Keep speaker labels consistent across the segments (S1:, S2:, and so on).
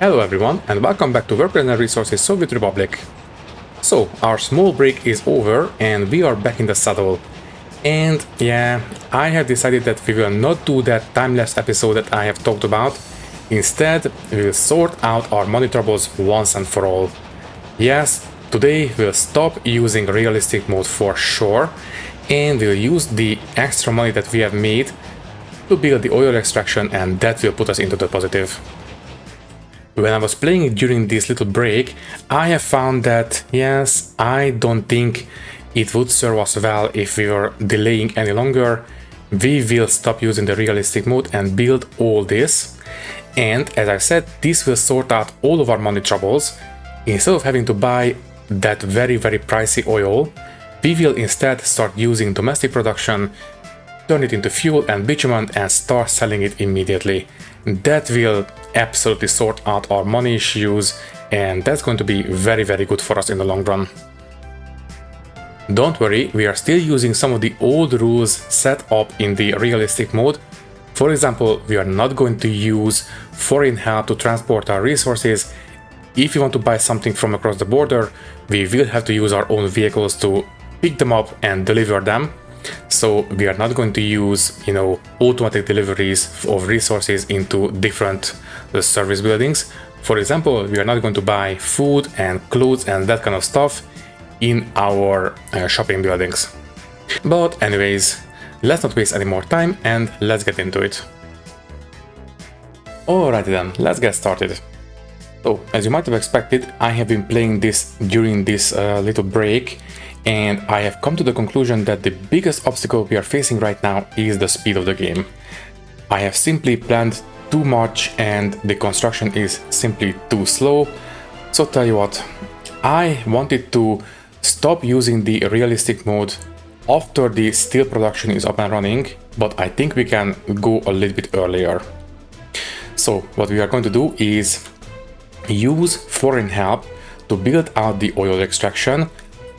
S1: Hello everyone and welcome back to Workers and Resources Soviet Republic. So, our small break is over and we are back in the saddle. And yeah, I have decided that we will not do that time-lapse episode that I have talked about. Instead, we will sort out our money troubles once and for all. Yes, today we'll stop using realistic mode for sure, and we'll use the extra money that we have made to build the oil extraction, and that will put us into the positive. When I was playing it during this little break, I have found that, yes, I don't think it would serve us well if we were delaying any longer. We will stop using the realistic mode and build all this. And as I said, this will sort out all of our money troubles. Instead of having to buy that very pricey oil, we will instead start using domestic production, turn it into fuel and bitumen and start selling it immediately. That will absolutely sort out our money issues, and that's going to be very good for us in the long run. Don't worry, we are still using some of the old rules set up in the realistic mode. For example, we are not going to use foreign help to transport our resources. If you want to buy something from across the border, we will have to use our own vehicles to pick them up and deliver them. So we are not going to use, automatic deliveries of resources into different service buildings. For example, we are not going to buy food and clothes and that kind of stuff in our shopping buildings. But anyways, let's not waste any more time and let's get into it. Alrighty then, let's get started. So, as you might have expected, I have been playing this during this little break, and I have come to the conclusion that the biggest obstacle we are facing right now is the speed of the game. I have simply planned too much and the construction is simply too slow. So tell you what, I wanted to stop using the realistic mode after the steel production is up and running, but I think we can go a little bit earlier. So what we are going to do is use foreign help to build out the oil extraction,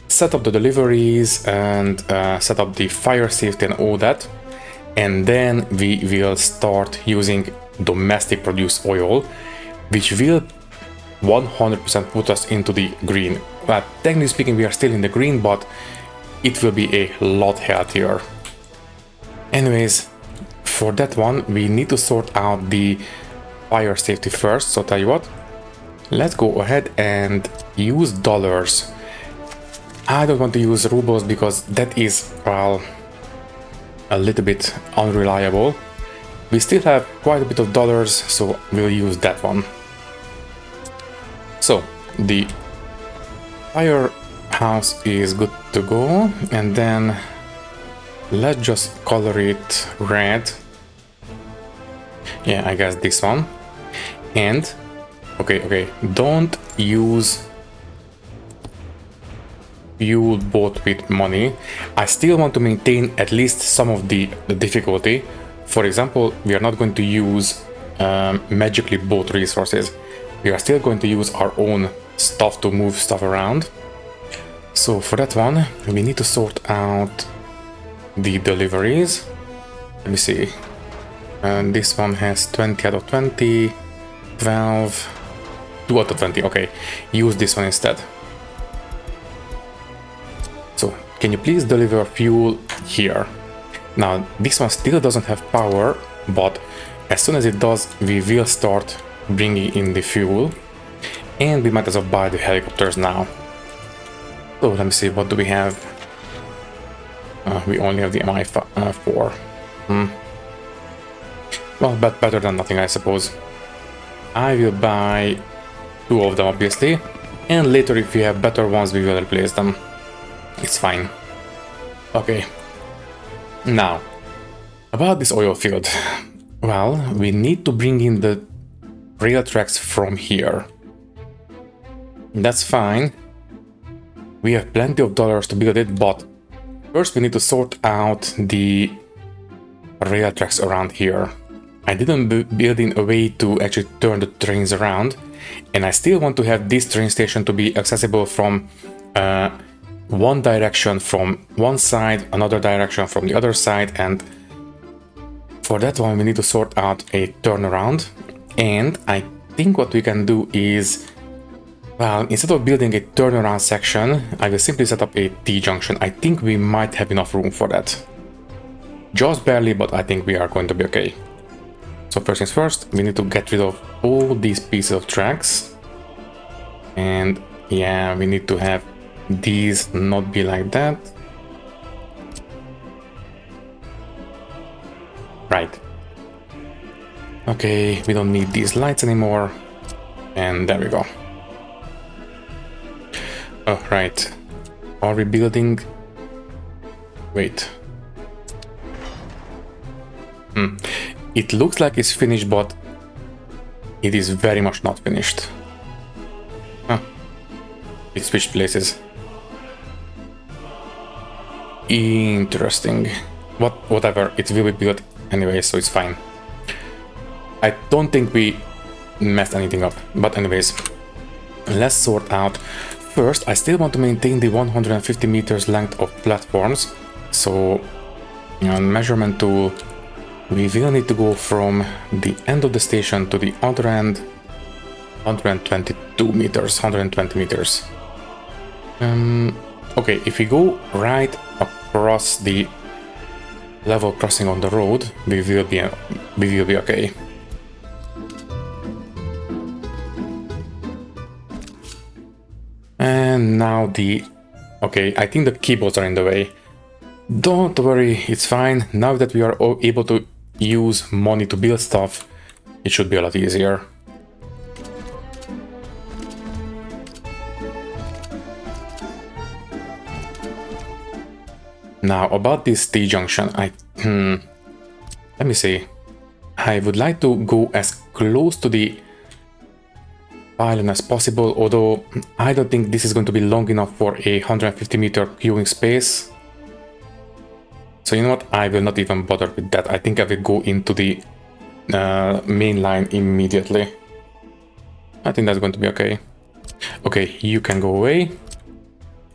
S1: set up the deliveries and set up the fire safety and all that, and then we will start using domestic produced oil, which will 100% put us into the green. Well, technically speaking, we are still in the green, but it will be a lot healthier. Anyways, for that one we need to sort out the fire safety first. So tell you what, let's go ahead and use dollars. I don't want to use rubles because that is, well, a little bit unreliable. We still have quite a bit of dollars, so we'll use that one. So the firehouse is good to go, and then let's just color it red. Yeah, I guess this one. And okay, don't use fuel bought with money. I still want to maintain at least some of the difficulty. For example, we are not going to use magically bought resources. We are still going to use our own stuff to move stuff around. So for that one, we need to sort out the deliveries. Let me see. This one has 20 out of 20, 12, 2 out of 20. Okay, use this one instead. So, can you please deliver fuel here? Now, this one still doesn't have power, but as soon as it does, we will start bringing in the fuel, and we might as well buy the helicopters now. So, let me see, what do we have? We only have the Mi-4. Well, but better than nothing, I suppose. I will buy 2 of them, obviously, and later if we have better ones, we will replace them. It's fine. Okay. Now, about this oil field. Well, we need to bring in the rail tracks from here. That's fine. We have plenty of dollars to build it, but first we need to sort out the rail tracks around here. I didn't build in a way to actually turn the trains around, and I still want to have this train station to be accessible from one direction from one side, another direction from the other side, and for that one we need to sort out a turnaround, and I think what we can do is, well, instead of building a turnaround section, I will simply set up a T-junction. I think we might have enough room for that. Just barely, but I think we are going to be okay. So first things first, we need to get rid of all these pieces of tracks. And yeah, we need to have these not be like that. Right. Okay, we don't need these lights anymore. And there we go. Oh, right. Are we building? Wait. It looks like it's finished, but it is very much not finished. Huh. It switched places. Interesting. Whatever, it will be built anyway, so it's fine. I don't think we messed anything up, but anyways, let's sort out. First, I still want to maintain the 150 meters length of platforms, so on measurement tool, we will need to go from the end of the station to the other end, 122 meters, 120 meters. Okay, if we go right across the level crossing on the road, we will be okay. And now okay, I think the keyboards are in the way. Don't worry, it's fine. Now that we are able to use money to build stuff, it should be a lot easier. Now about this T-junction, let me see. I would like to go as close to the pylon as possible, although I don't think this is going to be long enough for a 150 meter queuing space. So you know what, I will not even bother with that. I think I will go into the main line immediately. I think that's going to be okay. Okay, you can go away.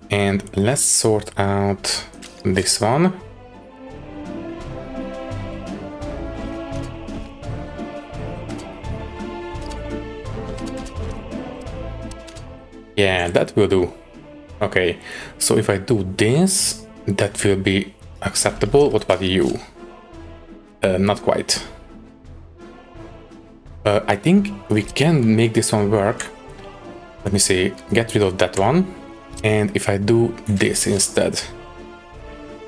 S1: And let's sort out this one. Yeah, that will do. Okay, so if I do this, that will be acceptable. What about you? Not quite. I think we can make this one work. Let me see, get rid of that one. And if I do this instead.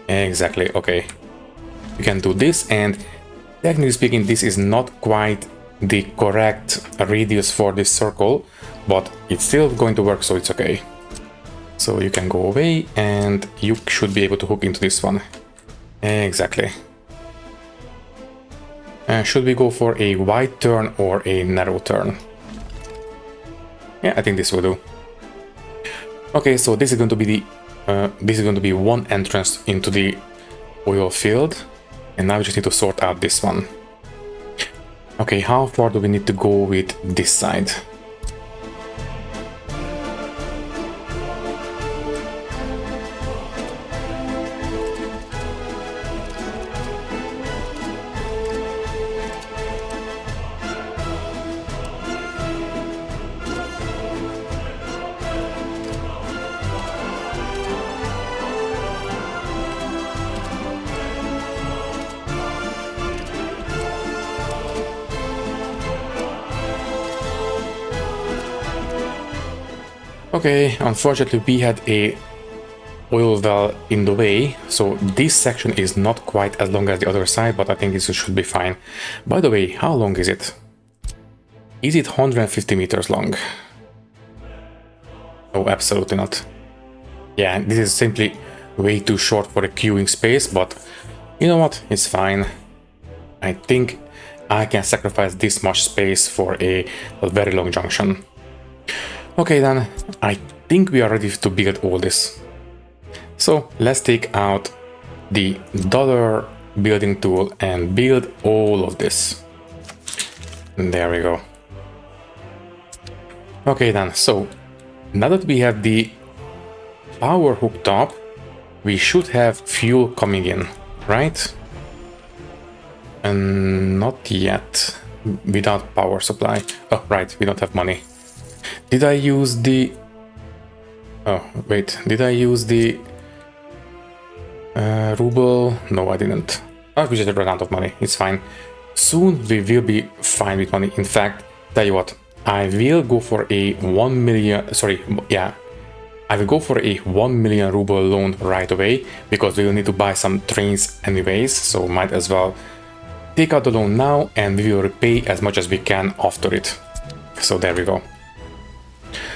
S1: Exactly, okay. We can do this, and technically speaking, this is not quite the correct radius for this circle, but it's still going to work, so it's okay. So you can go away, and you should be able to hook into this one. Exactly. Should we go for a wide turn or a narrow turn? Yeah, I think this will do. Okay, so this is going to be one entrance into the oil field, and now we just need to sort out this one. Okay, how far do we need to go with this side? Okay, unfortunately we had a oil well in the way, so this section is not quite as long as the other side, but I think this should be fine. By the way, how long is it? Is it 150 meters long? Oh, absolutely not. Yeah, this is simply way too short for a queuing space, but you know what, it's fine. I think I can sacrifice this much space for a very long junction. Okay then, I think we are ready to build all this. So let's take out the dollar building tool and build all of this. There we go. Okay then, so now that we have the power hooked up, we should have fuel coming in, right? And not yet. without power supply. Oh, right, we don't have money. Did I use the... Oh, wait, did I use the ruble? No, I didn't. Oh, we just ran out of money, it's fine. Soon we will be fine with money. In fact, tell you what, I will go for a 1 million, sorry, yeah, I will go for a 1 million ruble loan right away, because we will need to buy some trains anyways, so might as well take out the loan now and we will repay as much as we can after it. So there we go.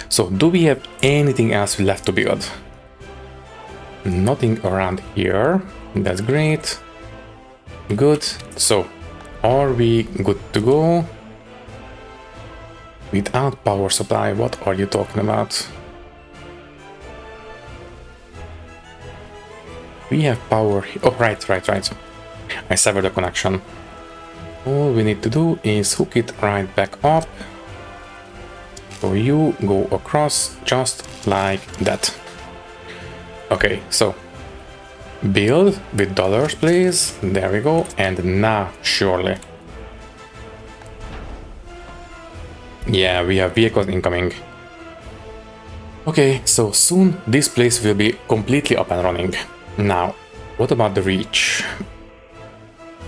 S1: So do we have anything else left to build? Nothing around here. That's great. Good. So are we good to go? Without power supply, what are you talking about? We have power. Oh, right. I severed the connection. All we need to do is hook it right back up. So you go across just like that. Okay, so build with dollars, please. There we go. And now, surely. Yeah, we have vehicles incoming. Okay, so soon this place will be completely up and running. Now, what about the reach?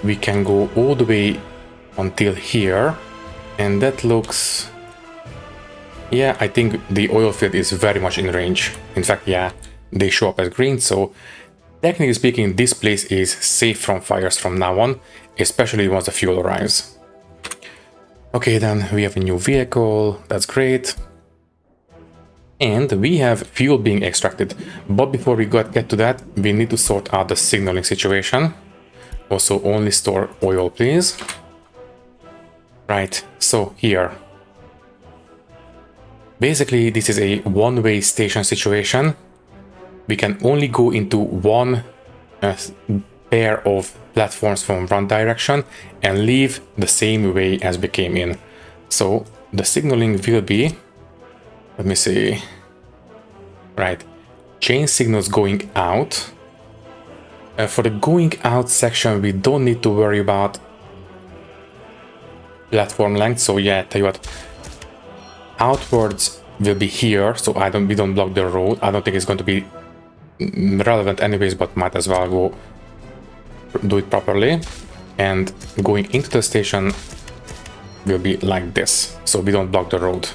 S1: We can go all the way until here, and that looks... Yeah, I think the oil field is very much in range. In fact, yeah, they show up as green, so technically speaking, this place is safe from fires from now on, especially once the fuel arrives. Okay, then we have a new vehicle, that's great. And we have fuel being extracted, but before we get to that, we need to sort out the signaling situation. Also, only store oil, please. Right, so here. Basically, this is a one-way station situation. We can only go into one pair of platforms from one direction and leave the same way as we came in. So the signaling will be, let me see, right, chain signals going out. For the going out section, we don't need to worry about platform length. So yeah, tell you what, outwards will be here, so we don't block the road. I don't think it's going to be relevant anyways, but might as well go do it properly. And going into the station will be like this, so we don't block the road.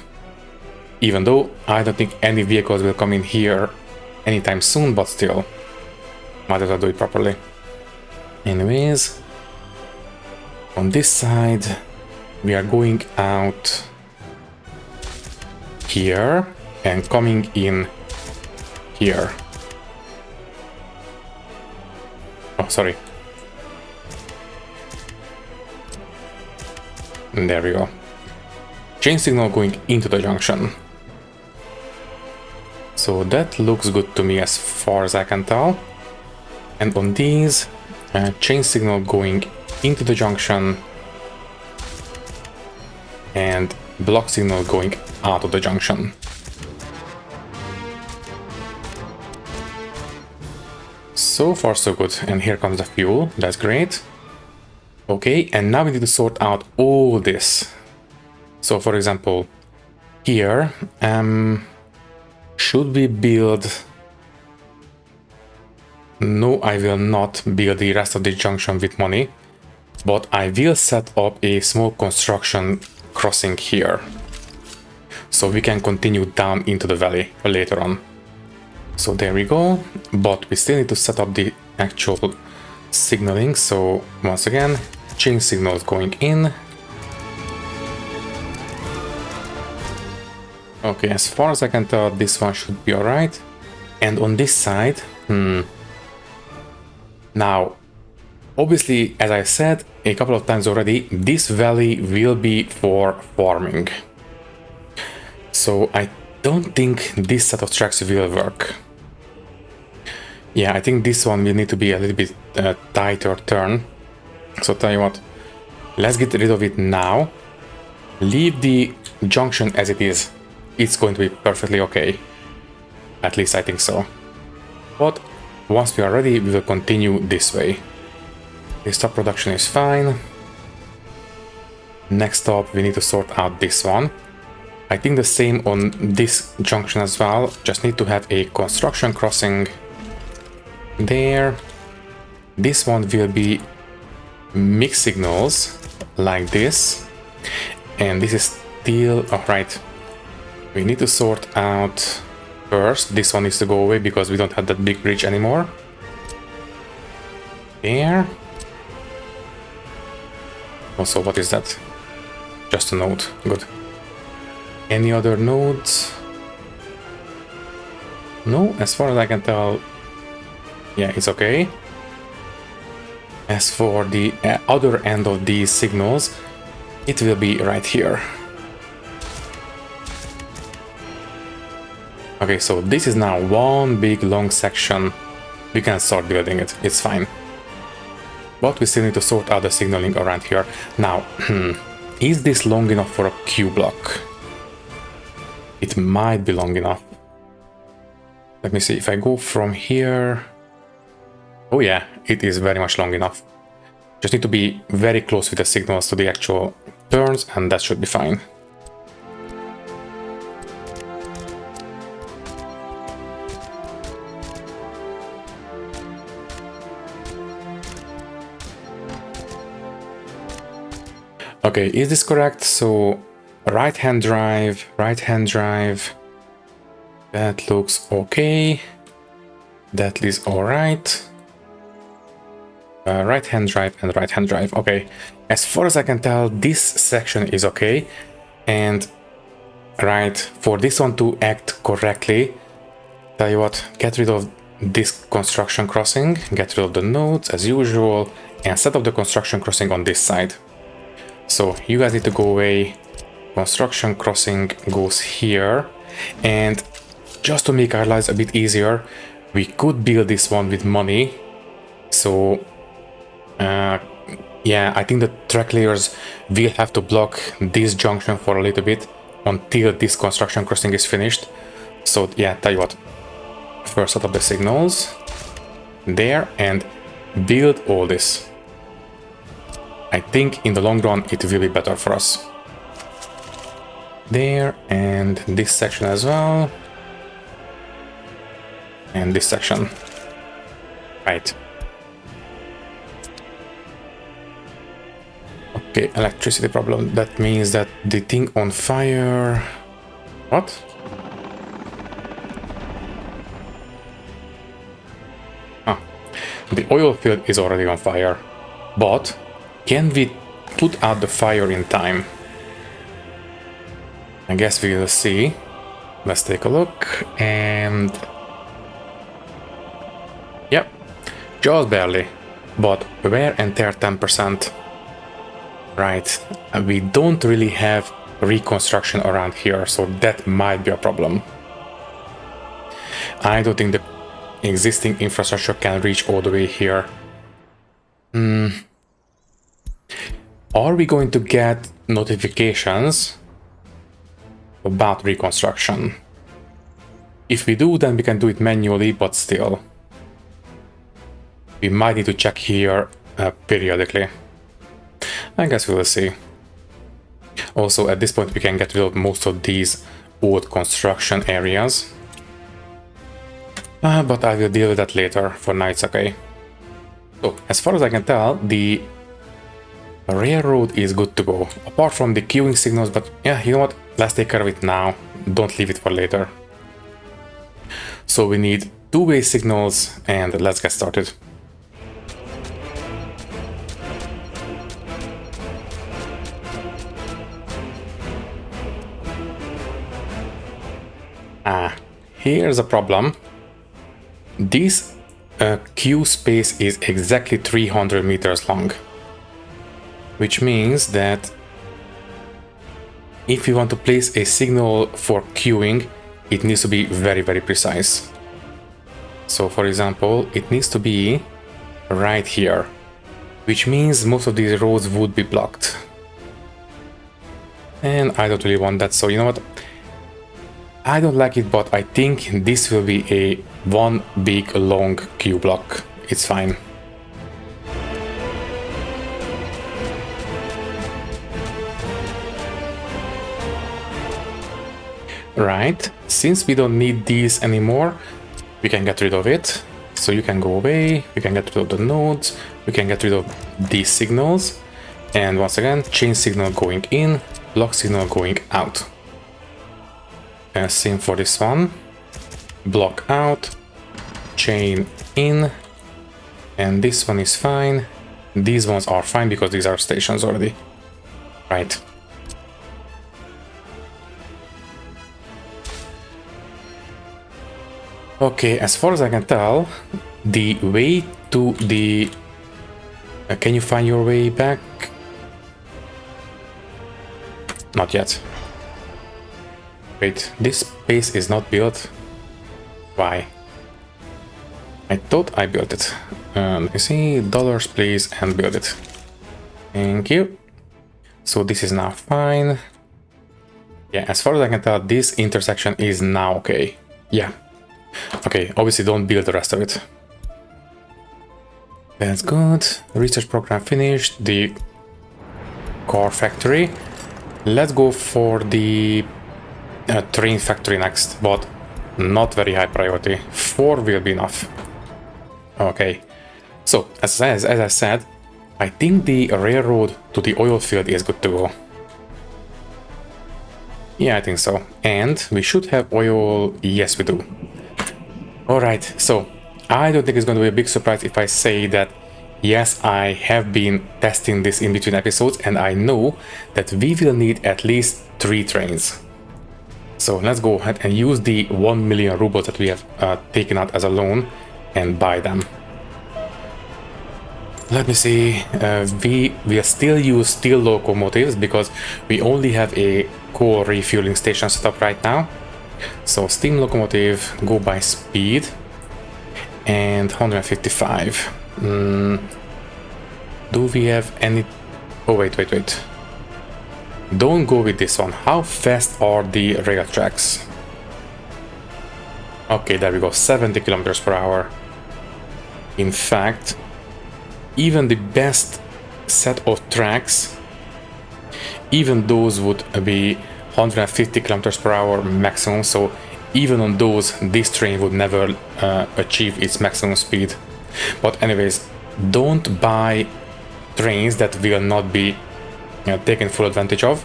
S1: Even though I don't think any vehicles will come in here anytime soon, but still, might as well do it properly. Anyways, on this side, we are going out here and coming in here. Oh, sorry. And there we go. Chain signal going into the junction. So that looks good to me as far as I can tell. And on these, chain signal going into the junction and block signal going out of the junction. So far so good, and here comes the fuel, that's great. Okay, and now we need to sort out all this. So for example, here, should we build... No, I will not build the rest of the junction with money, but I will set up a small construction crossing here, so we can continue down into the valley later on. So there we go, but we still need to set up the actual signaling. So once again, chain signals going in. Okay, as far as I can tell, this one should be alright. And on this side, now, obviously, as I said a couple of times already, this valley will be for farming. So I don't think this set of tracks will work. Yeah, I think this one will need to be a little bit tighter turn. So tell you what, let's get rid of it now. Leave the junction as it is. It's going to be perfectly okay. At least I think so. But once we are ready, we will continue this way. The stop production is fine. Next up, we need to sort out this one. I think the same on this junction as well. Just need to have a construction crossing there. This one will be mixed signals like this. And this is still... Alright. We need to sort out first. This one needs to go away because we don't have that big bridge anymore. There. Also, what is that? Just a node. Good. Any other nodes? No, as far as I can tell, yeah, it's okay. As for the other end of these signals, it will be right here. Okay, so this is now one big long section. We can start building it, it's fine. But we still need to sort out the signaling around here. Now, is this long enough for a Q block? It might be long enough. Let me see, if I go from here... Oh yeah, it is very much long enough. Just need to be very close with the signals to the actual turns, and that should be fine. Okay, is this correct? So, right-hand drive, that looks okay. That is alright. Right-hand drive and right-hand drive, okay. As far as I can tell, this section is okay. And, right, for this one to act correctly, tell you what, get rid of this construction crossing, get rid of the nodes as usual, and set up the construction crossing on this side. So you guys need to go away. Construction crossing goes here, and just to make our lives a bit easier, we could build this one with money. So yeah, I think the track layers will have to block this junction for a little bit until this construction crossing is finished. So yeah, tell you what, first set up the signals there and build all this. I think in the long run it will be better for us. There, and this section as well. And this section. Right. Okay, electricity problem. That means that the thing on fire... What? Ah, the oil field is already on fire. But can we put out the fire in time? I guess we will see. Let's take a look. And... Yep, just barely. But wear and tear 10%. Right, we don't really have reconstruction around here, so that might be a problem. I don't think the existing infrastructure can reach all the way here. Are we going to get notifications about reconstruction? If we do, then we can do it manually, but still. We might need to check here periodically. I guess we will see. Also, at this point, we can get rid of most of these old construction areas. But I will deal with that later. For now, it's okay. So, as far as I can tell, the railroad is good to go. Apart from the queuing signals, but yeah, you know what? Let's take care of it now. Don't leave it for later. So we need two-way signals, and let's get started. Here's a problem. This queue space is exactly 300 meters long, which means that if you want to place a signal for queuing, it needs to be very, very precise. So for example, it needs to be right here, which means most of these roads would be blocked. And I don't really want that, so you know what? I don't like it, but I think this will be a one big long queue block. It's fine. Right, since we don't need these anymore, we can get rid of it. So you can go away, we can get rid of the nodes, we can get rid of these signals. And once again, chain signal going in, block signal going out. And same for this one. Block out, chain in, and this one is fine. These ones are fine because these are stations already. Right. Okay, as far as I can tell, the way to the... can you find your way back? Not yet. Wait, this base is not built? Why? I thought I built it. Let me see, dollars please, and build it. Thank you. So this is now fine. Yeah, as far as I can tell, this intersection is now okay. Yeah. Okay, obviously don't build the rest of it. That's good. Research program finished. The car factory. Let's go for the train factory next, but not very high priority. 4 will be enough. Okay. So, as I said, I think the railroad to the oil field is good to go. Yeah, I think so. And we should have oil. Yes, we do. Alright, so I don't think it's going to be a big surprise if I say that yes, I have been testing this in between episodes and I know that we will need at least 3 trains. So let's go ahead and use the 1 million rubles that we have taken out as a loan and buy them. Let me see, we will still use steel locomotives because we only have a coal refueling station set up right now. So steam locomotive, go by speed, and 155. Do we have any... oh wait. Don't go with this one. How fast are the rail tracks? Okay, there we go, 70 kilometers per hour. In fact, even the best set of tracks, even those would be 150 kilometers per hour maximum, so even on those, this train would never achieve its maximum speed. But anyways, don't buy trains that will not be taken full advantage of.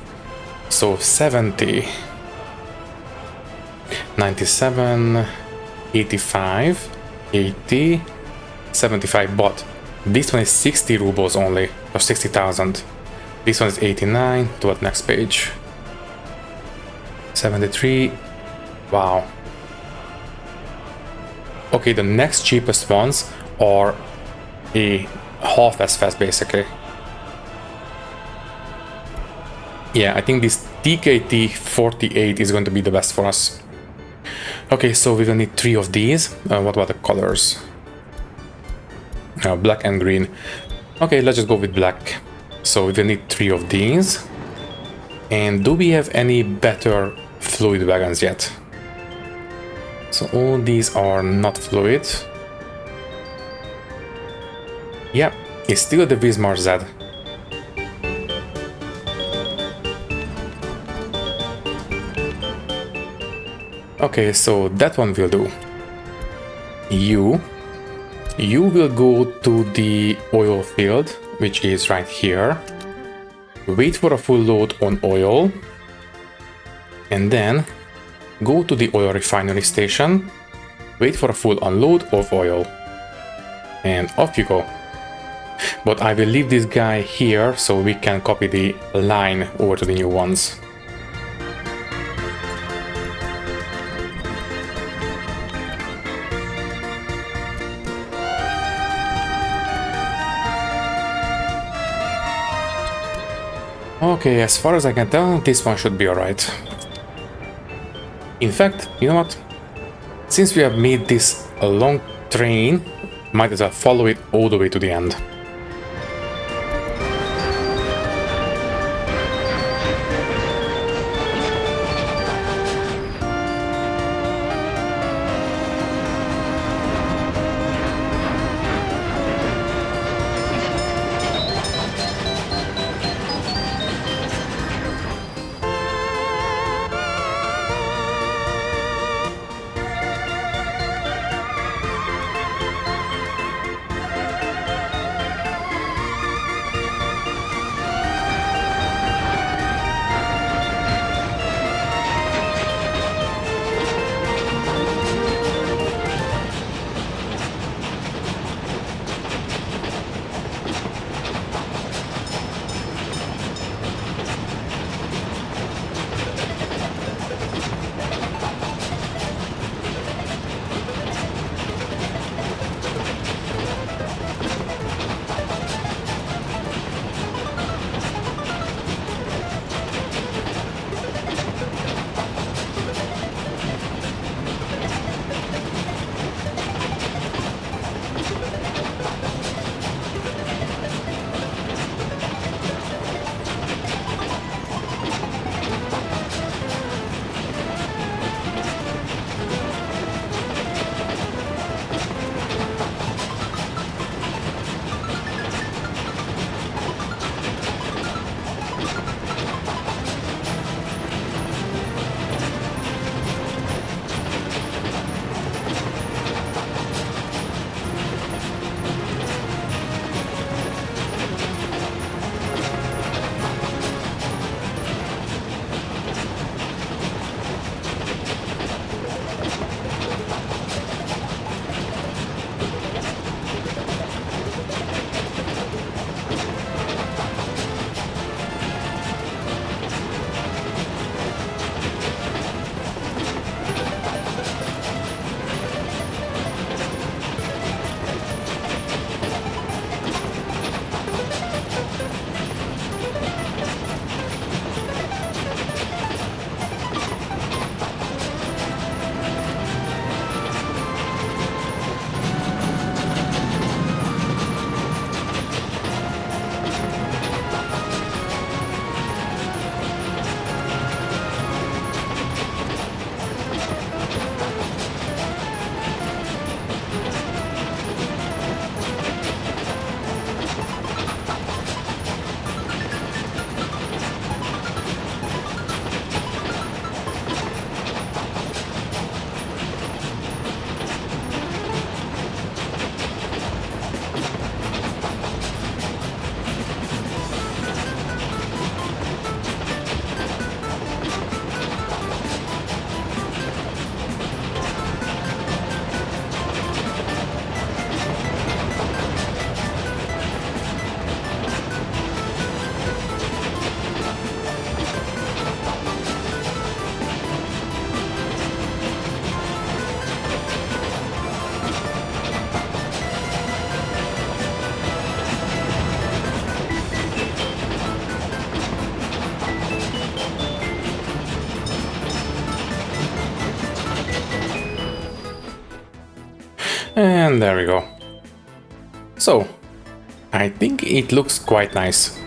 S1: So 70, 97, 85, 80, 75, but this one is 60 rubles only, or 60,000. This one is 89, to what next page? 73, wow. Okay, the next cheapest ones are a half as fast basically. Yeah, I think this TKT38 is going to be the best for us. Okay, so we will need 3 of these. What about the colors? Black and green. Okay, let's just go with black. So we will need 3 of these. And do we have any better fluid wagons yet? So all these are not fluid. Yeah, it's still the Wismar Z. Okay, so that one will do. You will go to the oil field, which is right here. Wait for a full load on oil. And then go to the oil refinery station. Wait for a full unload of oil. And off you go. But I will leave this guy here so we can copy the line over to the new ones. Okay, as far as I can tell, this one should be alright. In fact, you know what? Since we have made this a long train, might as well follow it all the way to the end. And there we go. So, I think it looks quite nice.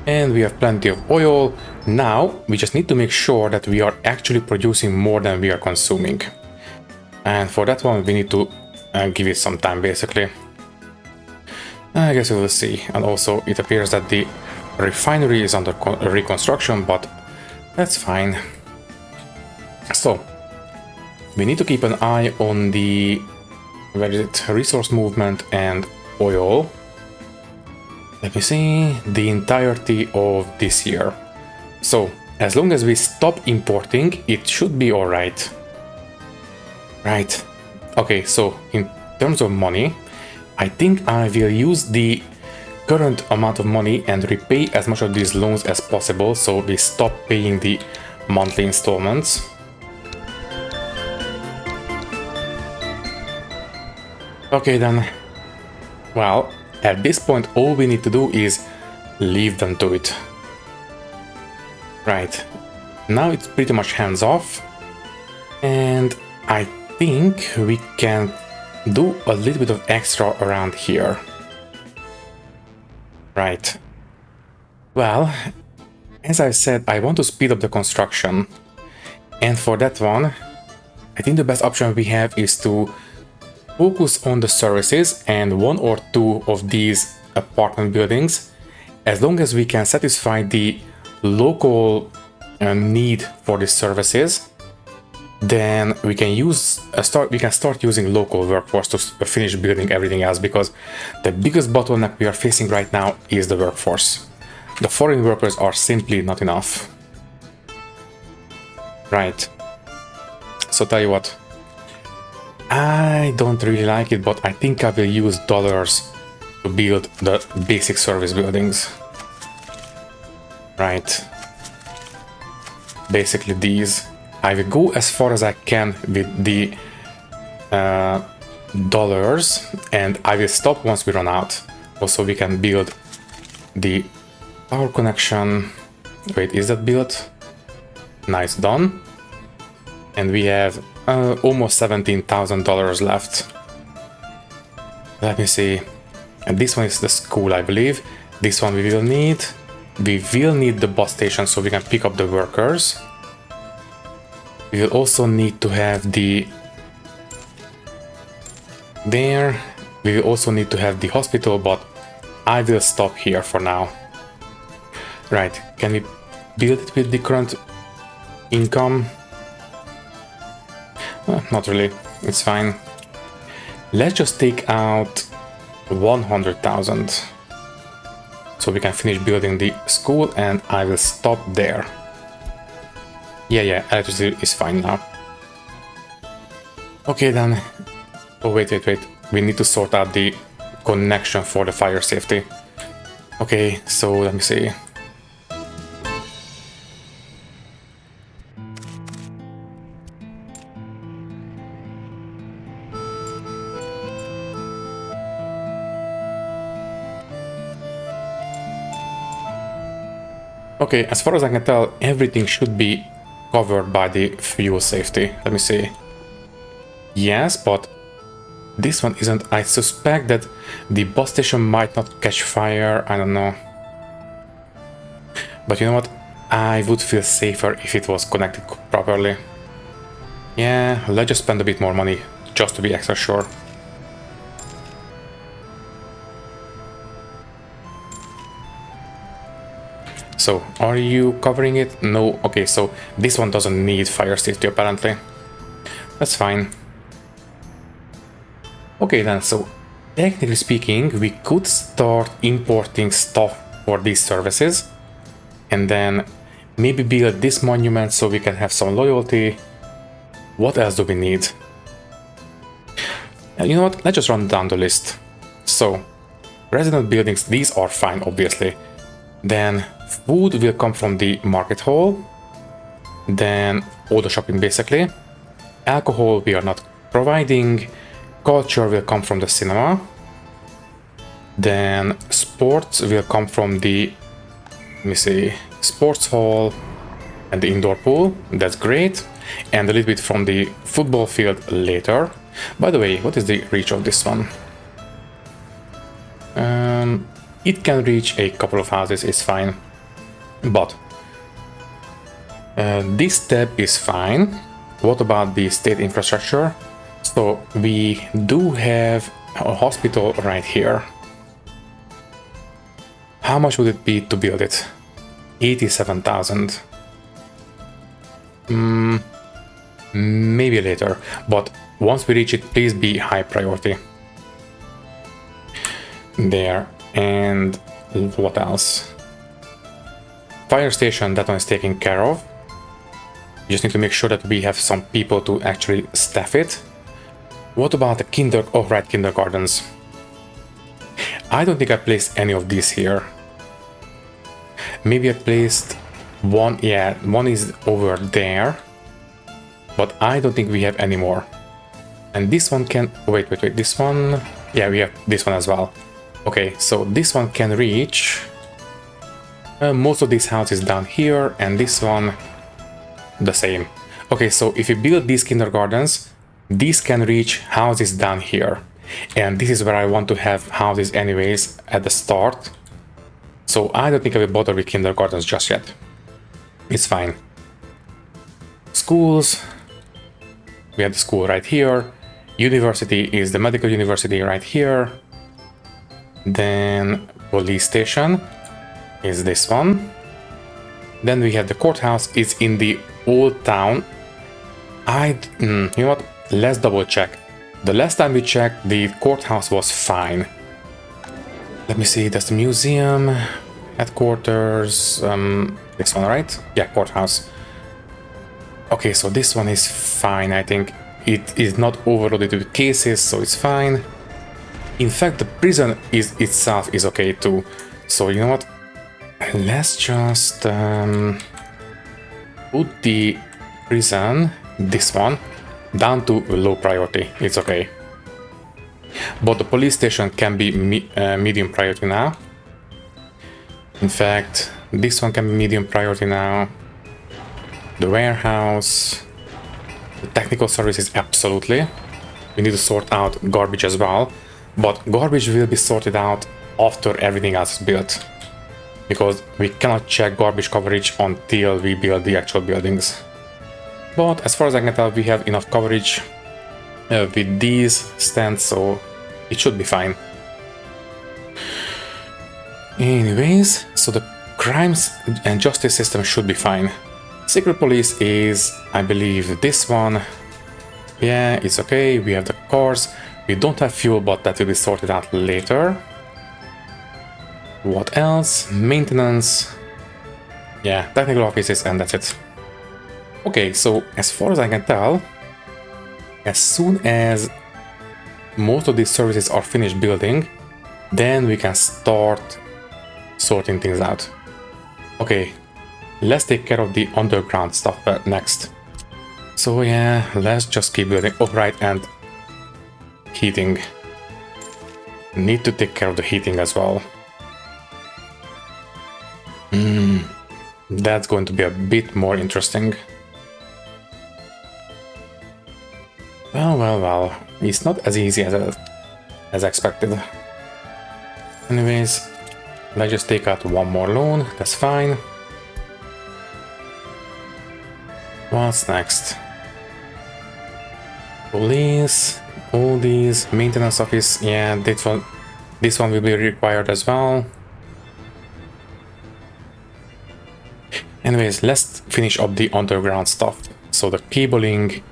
S1: And we have plenty of oil. Now, we just need to make sure that we are actually producing more than we are consuming. And for that one, we need to give it some time, basically. I guess we will see. And also, it appears that the refinery is under reconstruction, but that's fine. So, we need to keep an eye on the, where is it, resource movement and oil. Let me see, the entirety of this year. So, as long as we stop importing, it should be alright. Right. Okay, so in terms of money, I think I will use the current amount of money and repay as much of these loans as possible, so we stop paying the monthly installments. Okay then. Well, at this point all we need to do is leave them to it. Right. Now it's pretty much hands off. And I think we can do a little bit of extra around here. Right. Well, as I said, I want to speed up the construction. And for that one, I think the best option we have is to focus on the services and one or two of these apartment buildings. As long as we can satisfy the local need for the services, then we can start using local workforce to finish building everything else, because the biggest bottleneck we are facing right now is the workforce. The foreign workers are simply not enough. Right. So tell you what, I don't really like it, but I think I will use dollars to build the basic service buildings. Right. Basically these. I will go as far as I can with the dollars, and I will stop once we run out. Also, we can build the power connection. Wait, is that built? Nice, done. And we have almost $17,000 left. Let me see. And this one is the school, I believe. This one we will need. We will need the bus station so we can pick up the workers. We will also need to have the... There. We will also need to have the hospital, but I will stop here for now. Right, can we build it with the current income? Not really, it's fine. Let's just take out 100,000. So we can finish building the school, and I will stop there. Yeah, electricity is fine now. Okay then. Oh, wait. We need to sort out the connection for the fire safety. Okay, so let me see. Okay, as far as I can tell, everything should be covered by the fuel safety. Let me see. Yes, but this one isn't. I suspect that the bus station might not catch fire. I don't know. But you know what? I would feel safer if it was connected properly. Yeah, let's just spend a bit more money just to be extra sure. So, are you covering it? No. Okay, so this one doesn't need fire safety apparently. That's fine. Okay then, so technically speaking, we could start importing stuff for these services and then maybe build this monument so we can have some loyalty. What else do we need? And you know what? Let's just run down the list. So, resident buildings, these are fine, obviously. Then food will come from the market hall. Then all the shopping basically. Alcohol we are not providing. Culture will come from the cinema. Then sports will come from the, let me see, sports hall and the indoor pool. That's great. And a little bit from the football field later. By the way, what is the reach of this one? It can reach a couple of houses, it's fine. But this step is fine. What about the state infrastructure? So we do have a hospital right here. How much would it be to build it? 87,000. Maybe later, but once we reach it, please be high priority. There. And what else? Fire station, that one is taken care of. You just need to make sure that we have some people to actually staff it. What about the kindergartens? I don't think I placed any of these here. Maybe I placed one, yeah, one is over there. But I don't think we have any more. And this one can, wait, this one, yeah, we have this one as well. Okay, so this one can reach most of these houses down here, and this one the same. Okay, so if you build these kindergartens, these can reach houses down here, and this is where I want to have houses anyways at the start. So I don't think I will bother with kindergartens just yet. It's fine. Schools, we have the school right here. University is the medical university right here. Then police station is this one. Then we have the courthouse. It's in the old town. You know what? Let's double check. The last time we checked, the courthouse was fine. Let me see. That's the museum, headquarters. This one, right? Yeah, courthouse. Okay, so this one is fine. I think it is not overloaded with cases, so it's fine. In fact, the prison itself is okay too. So you know what? Let's just put the prison, this one, down to low priority. It's okay. But the police station can be medium priority now. In fact, this one can be medium priority now. The warehouse, the technical services, absolutely. We need to sort out garbage as well. But garbage will be sorted out after everything else is built, because we cannot check garbage coverage until we build the actual buildings. But as far as I can tell, we have enough coverage with these stands, so it should be fine. Anyways, so the crimes and justice system should be fine. Secret police is, I believe, this one. Yeah, it's okay. We have the cars. We don't have fuel, but that will be sorted out later. What else? Maintenance. Yeah, technical offices, and that's it. Okay, so as far as I can tell, as soon as most of these services are finished building, then we can start sorting things out. Okay, let's take care of the underground stuff next. So yeah, let's just keep building. Oh, right, and heating. Need to take care of the heating as well. That's going to be a bit more interesting. Well, it's not as easy as expected. Anyways, let's just take out one more loan, that's fine. What's next? Police, all these, maintenance office, yeah, this one will be required as well. Anyways, let's finish up the underground stuff. So the cabling,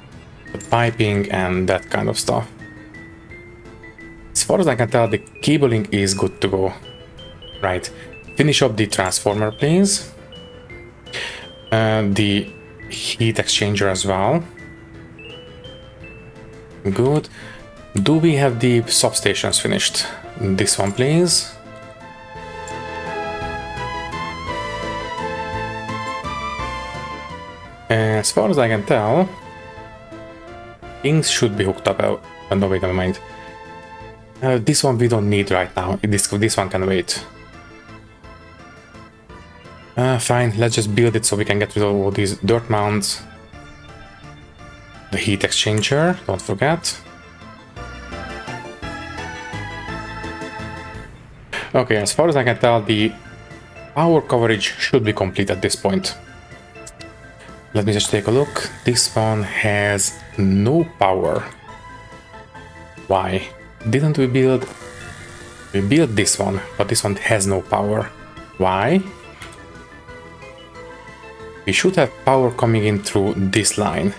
S1: the piping, and that kind of stuff. As far as I can tell, the cabling is good to go. Right, finish up the transformer, please. The heat exchanger as well. Good. Do we have the substations finished? This one, please. As far as I can tell, things should be hooked up. Oh, no, wait, never mind. This one we don't need right now. This one can wait. Fine, let's just build it so we can get rid of all these dirt mounds. The heat exchanger, don't forget. Okay, as far as I can tell, the power coverage should be complete at this point. Let me just take a look. This one has no power. Why? Didn't we build... We built this one, but this one has no power. Why? We should have power coming in through this line.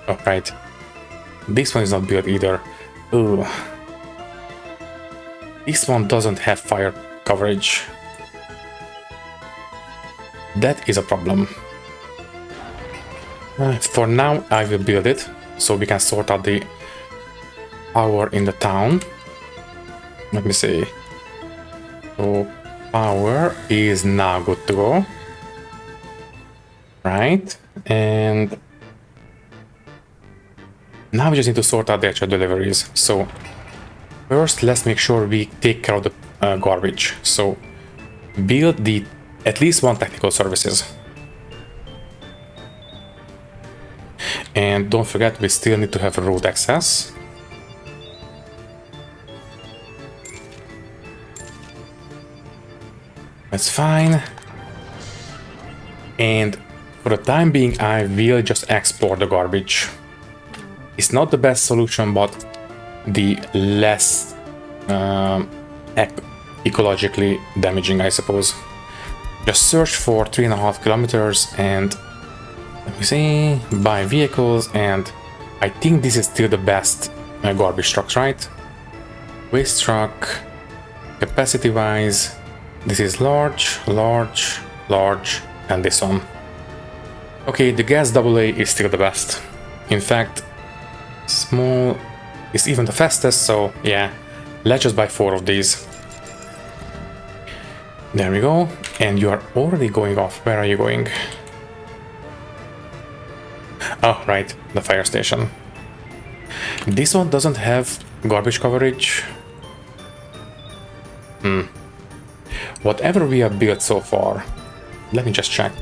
S1: Oh, right. This one is not built either. Ooh. This one doesn't have fire coverage. That is a problem. For now, I will build it, so we can sort out the power in the town. Let me see. So, power is now good to go. Right, and now we just need to sort out the actual deliveries. So, first, let's make sure we take care of the garbage. So, build the at least one technical services. And don't forget, we still need to have road access. That's fine. And for the time being, I will just export the garbage. It's not the best solution, but the less ecologically damaging, I suppose. Just search for 3.5 kilometers and let me see, buy vehicles, and I think this is still the best garbage trucks, right? Waste truck, capacity wise, this is large, large, large, and this one. Okay, the gas AA is still the best. In fact, small is even the fastest, so yeah, let's just buy 4 of these. There we go, and you are already going off. Where are you going? Oh, right, the fire station. This one doesn't have garbage coverage. Whatever we have built so far, let me just check.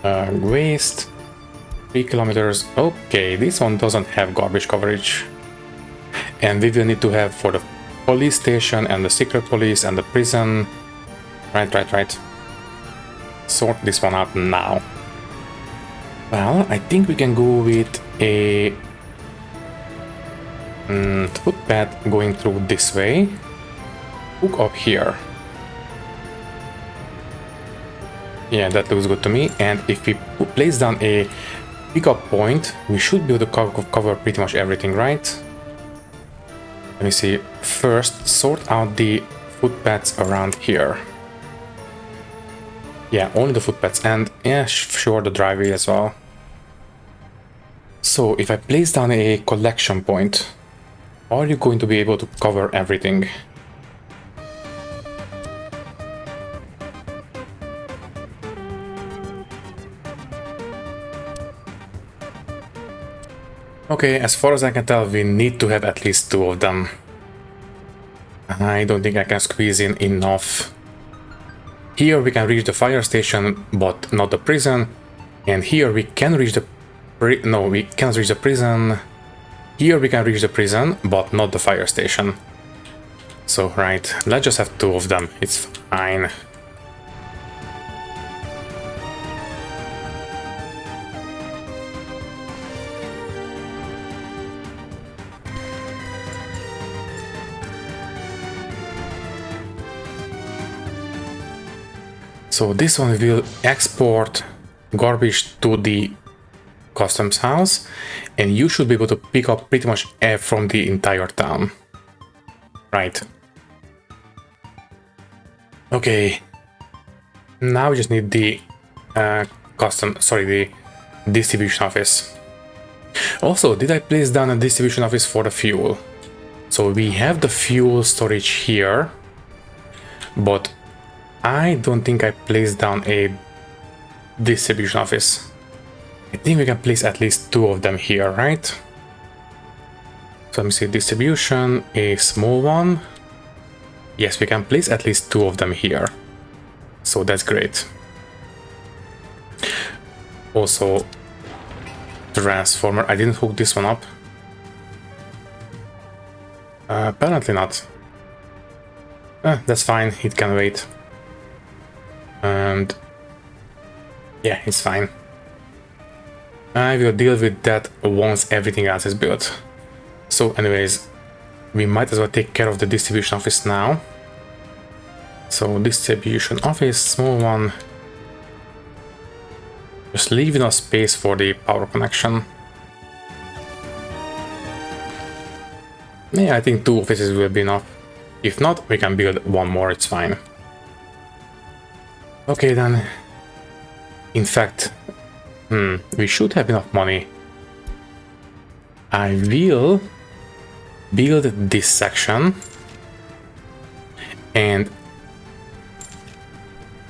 S1: Waste, 3 kilometers. Okay, this one doesn't have garbage coverage. And we will need to have for the police station and the secret police and the prison. Right. Sort this one out now. Well, I think we can go with a footpath going through this way. Hook up here. Yeah, that looks good to me. And if we place down a pickup point, we should be able to cover pretty much everything, right? Let me see. First, sort out the footpaths around here. Yeah, only the footpaths, and yeah, sure, the driveway as well. So, if I place down a collection point, are you going to be able to cover everything? Okay, as far as I can tell, we need to have at least 2 of them. I don't think I can squeeze in enough. Here we can reach the fire station, but not the prison. And here we can reach the... No, we can't reach the prison. Here we can reach the prison, but not the fire station. So, right, let's just have 2 of them. It's fine. So this one will export garbage to the customs house, and you should be able to pick up pretty much air from the entire town. Right. Okay. Now we just need the the distribution office. Also, did I place down a distribution office for the fuel? So we have the fuel storage here, but I don't think I placed down a distribution office. I think we can place at least 2 of them here, right? So let me see, distribution, a small one. Yes, we can place at least 2 of them here. So that's great. Also, transformer, I didn't hook this one up. Apparently not. That's fine, it can wait. And yeah, it's fine. I will deal with that once everything else is built. So anyways, we might as well take care of the distribution office now. So distribution office, small one. Just leave enough space for the power connection. Yeah, I think 2 offices will be enough. If not, we can build 1 more, it's fine. Okay then. In fact, we should have enough money. I will build this section. And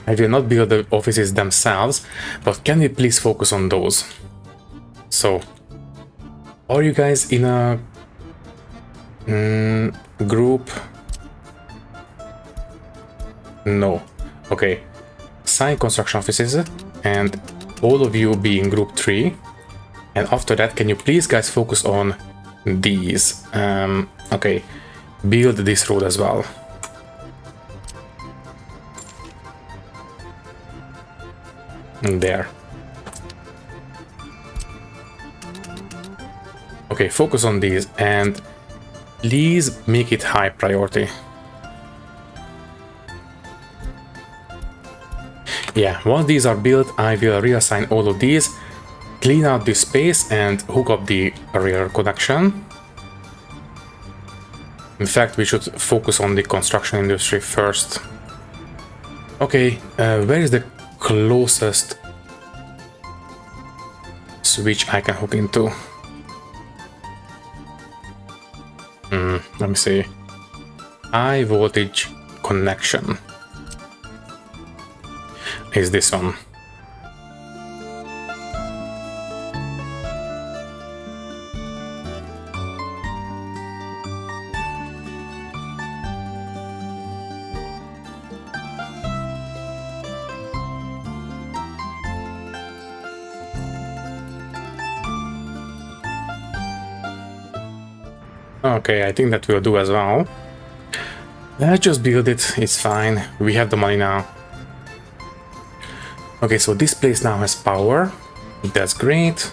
S1: I will not build the offices themselves, but can we please focus on those? So, are you guys in a group? No. Okay. Assign construction offices and all of you be in group 3. And after that, can you please guys focus on these? Okay. Build this road as well. There. Okay, focus on these and please make it high priority. Yeah, once these are built, I will reassign all of these, clean out this space and hook up the rail connection. In fact, we should focus on the construction industry first. Okay, where is the closest switch I can hook into? Let me see. High voltage connection is this one. Okay, I think that will do as well. Let's just build it, it's fine. We have the money now. Okay, so this place now has power. That's great.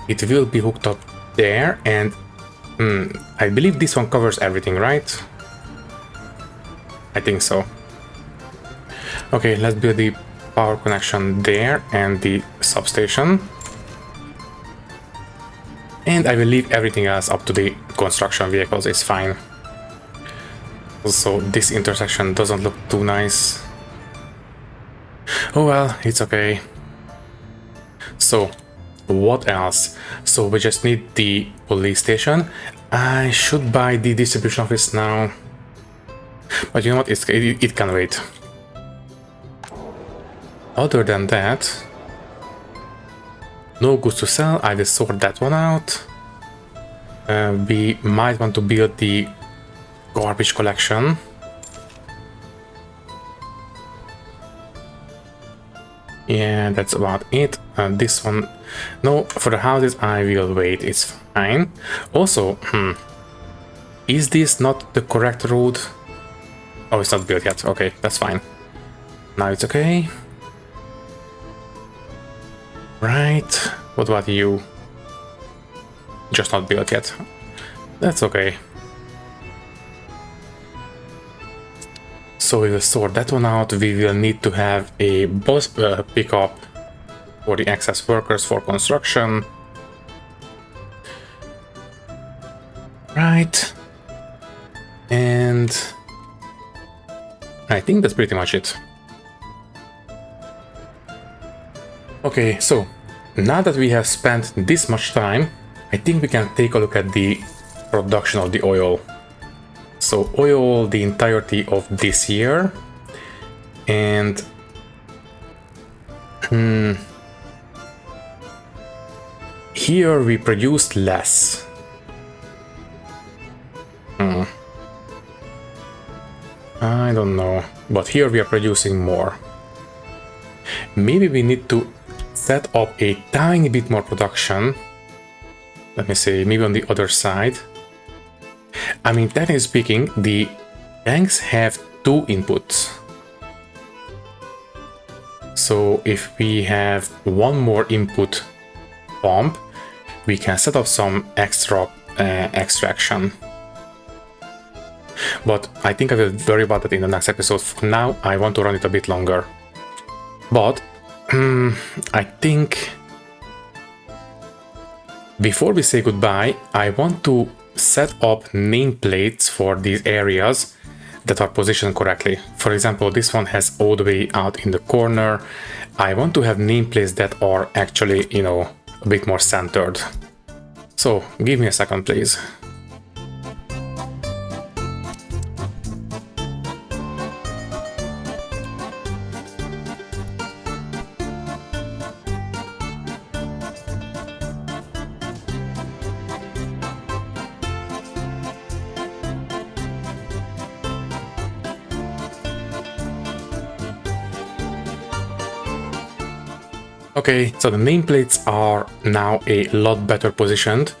S1: It will be hooked up there, and I believe this one covers everything, right? I think so. Okay, let's build the power connection there and the substation. And I will leave everything else up to the construction vehicles, it's fine. So this intersection doesn't look too nice. Oh well, it's okay. So, what else? So we just need the police station. I should buy the distribution office now. But you know what, it can wait. Other than that, no goods to sell, I will sort that one out. We might want to build the garbage collection. Yeah, that's about it. This one, no, for the houses I will wait, it's fine. Also, is this not the correct road? Oh, it's not built yet, okay, that's fine. Now it's okay. Right, what about you? Just not built yet. That's okay. So we will sort that one out. We will need to have a bus pickup for the excess workers for construction. Right. And I think that's pretty much it. Okay, so now that we have spent this much time, I think we can take a look at the production of the oil. So oil the entirety of this year, and here we produced less. I don't know, but here we are producing more. Maybe we need to set up a tiny bit more production. Let me see, maybe on the other side. I mean, technically speaking, the tanks have two inputs. So if we have one more input pump, we can set up some extra extraction. But I think I will worry about that in the next episode. For now, I want to run it a bit longer. But I think before we say goodbye, I want to set up nameplates for these areas that are positioned correctly. For example, this one has all the way out in the corner. I want to have nameplates that are actually, you know, a bit more centered. So give me a second, please. Okay, so the nameplates are now a lot better positioned.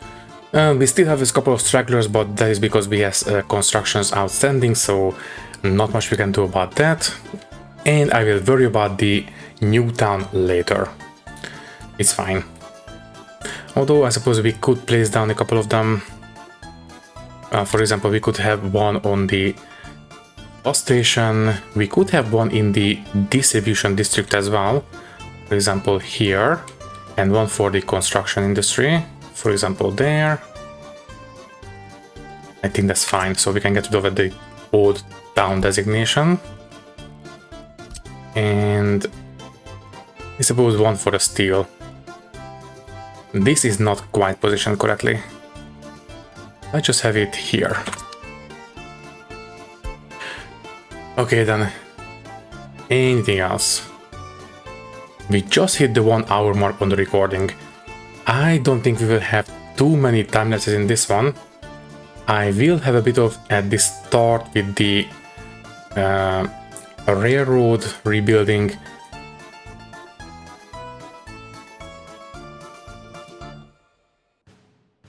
S1: We still have a couple of stragglers, but that is because we have constructions outstanding, so not much we can do about that. And I will worry about the new town later. It's fine. Although I suppose we could place down a couple of them. For example, we could have one on the bus station. We could have one in the distribution district as well. For example, here, and one for the construction industry, for example, there. I think that's fine, so we can get rid of the old town designation. And I suppose one for the steel. This is not quite positioned correctly. Let's just have it here. Okay then, anything else? We just hit the 1 hour mark on the recording. I don't think we will have too many time lapses in this one. I will have a bit of at the start with the railroad rebuilding.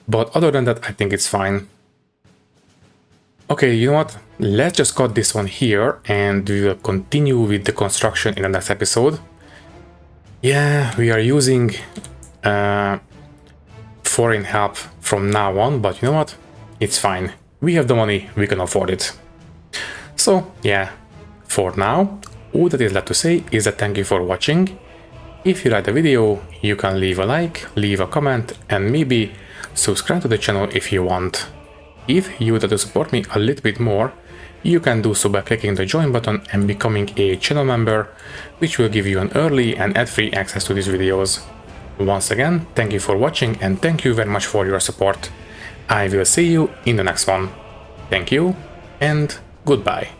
S1: But other than that, I think it's fine. Okay, you know what? Let's just cut this one here and we will continue with the construction in the next episode. Yeah, we are using foreign help from now on, but you know what? It's fine. We have the money, we can afford it. So yeah, for now, all that is left to say is that thank you for watching. If you liked the video, you can leave a like, leave a comment, and maybe subscribe to the channel if you want. If you would like to support me a little bit more, you can do so by clicking the join button and becoming a channel member, which will give you an early and ad-free access to these videos. Once again, thank you for watching and thank you very much for your support. I will see you in the next one. Thank you and goodbye.